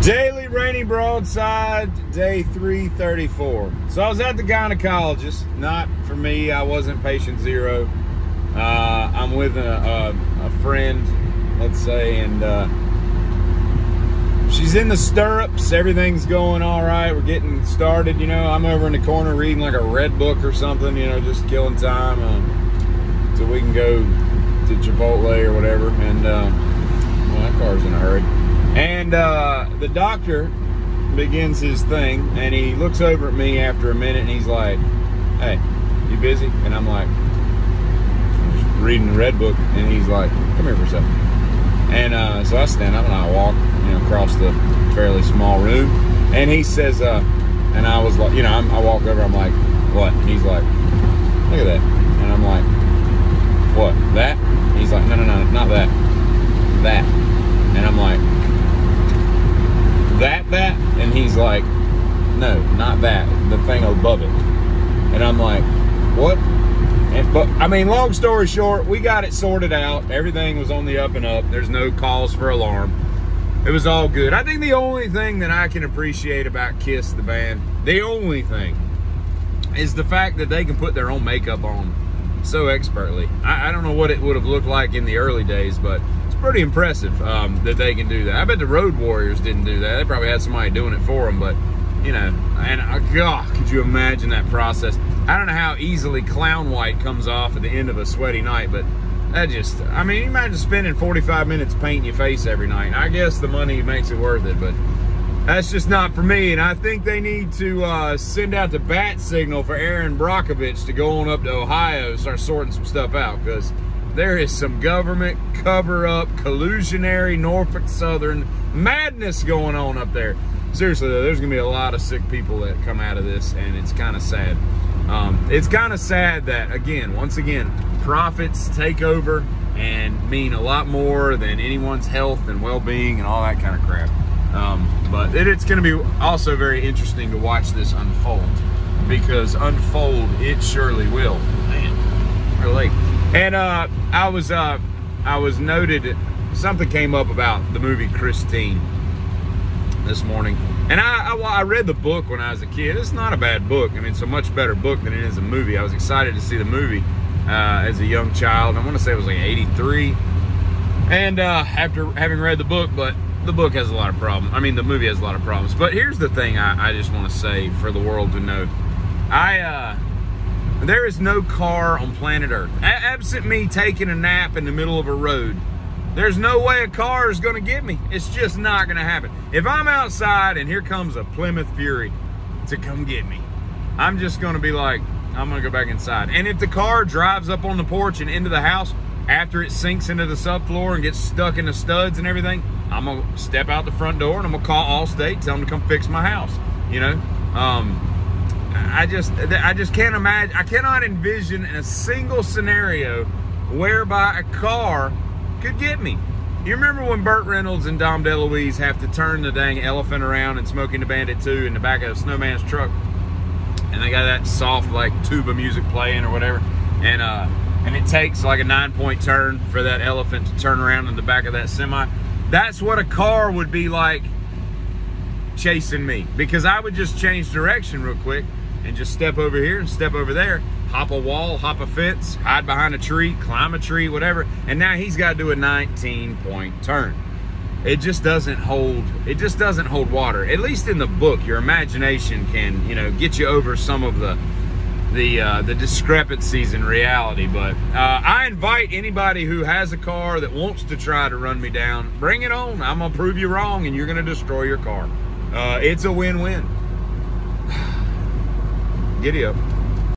Daily rainy Broadside, day 334. So I was at the gynecologist. Not for me, I wasn't patient zero. I'm with a friend, let's say, and she's in the stirrups. Everything's going all right. We're getting started. You know, I'm over in the corner reading like a red book or something, you know, just killing time so we can go to Chipotle or whatever. And well, that car's in a hurry. And the doctor begins his thing, and he looks over at me after a minute, and he's like, "Hey, you busy?" And I'm like, "I'm just reading the red book." And he's like, "Come here for a second." And so I stand up and I walk, you know, across the fairly small room. And he says, and I was like, you know, I walk over, I'm like, "What?" And he's like, "Look at that." And I'm like, "What, that?" And he's like, "No, not that. That." And I'm like, that? And he's like, "No, not that. The thing above it." And I'm like, "What?" But I mean, long story short, we got it sorted out. Everything was on the up and up. There's no cause for alarm. It was all good. I think the only thing that I can appreciate about Kiss, the band, the only thing, is the fact that they can put their own makeup on so expertly. I don't know what it would have looked like in the early days, but it's pretty impressive that they can do that. I bet the Road Warriors didn't do that. They probably had somebody doing it for them, but, you know, and God, could you imagine that process? I don't know how easily clown white comes off at the end of a sweaty night, but that just, I mean, imagine spending 45 minutes painting your face every night. I guess the money makes it worth it, but that's just not for me. And I think they need to send out the bat signal for Aaron Brockovich to go on up to Ohio and start sorting some stuff out, because there is some government cover-up, collusionary Norfolk Southern madness going on up there. Seriously though, there's gonna be a lot of sick people that come out of this, and it's kind of sad. It's kind of sad that, once again, profits take over and mean a lot more than anyone's health and well-being and all that kind of crap. But it's going to be also very interesting to watch this unfold, because unfold it surely will. Man, we're late. And I was noted, something came up about the movie Christine this morning, and I read the book when I was a kid. It's not a bad book. I mean, it's a much better book than it is a movie. I was excited to see the movie as a young child. I want to say it was like 83, and after having read the book, but the book has a lot of problems. I mean, the movie has a lot of problems. But here's the thing I just want to say for the world to know. There is no car on planet Earth, absent me taking a nap in the middle of a road, there's no way a car is going to get me. It's just not going to happen. If I'm outside and here comes a Plymouth Fury to come get me, I'm just going to be like, I'm going to go back inside. And if the car drives up on the porch and into the house after it sinks into the subfloor and gets stuck in the studs and everything, I'm going to step out the front door and I'm going to call Allstate, tell them to come fix my house. You know, I just can't imagine. I cannot envision a single scenario whereby a car could get me. You remember when Burt Reynolds and Dom DeLuise have to turn the dang elephant around and Smokey the Bandit 2 in the back of a Snowman's truck, and they got that soft like tuba music playing or whatever, and it takes like a 9-point turn for that elephant to turn around in the back of that semi? That's what a car would be like chasing me, because I would just change direction real quick and just step over here and step over there, hop a wall, hop a fence, hide behind a tree, climb a tree, whatever, and now he's got to do a 19-point turn. It just doesn't hold water. At least in the book, your imagination can, you know, get you over some of the discrepancies in reality. But I invite anybody who has a car that wants to try to run me down, bring it on. I'm gonna prove you wrong, and you're gonna destroy your car. It's a win-win. Giddy up.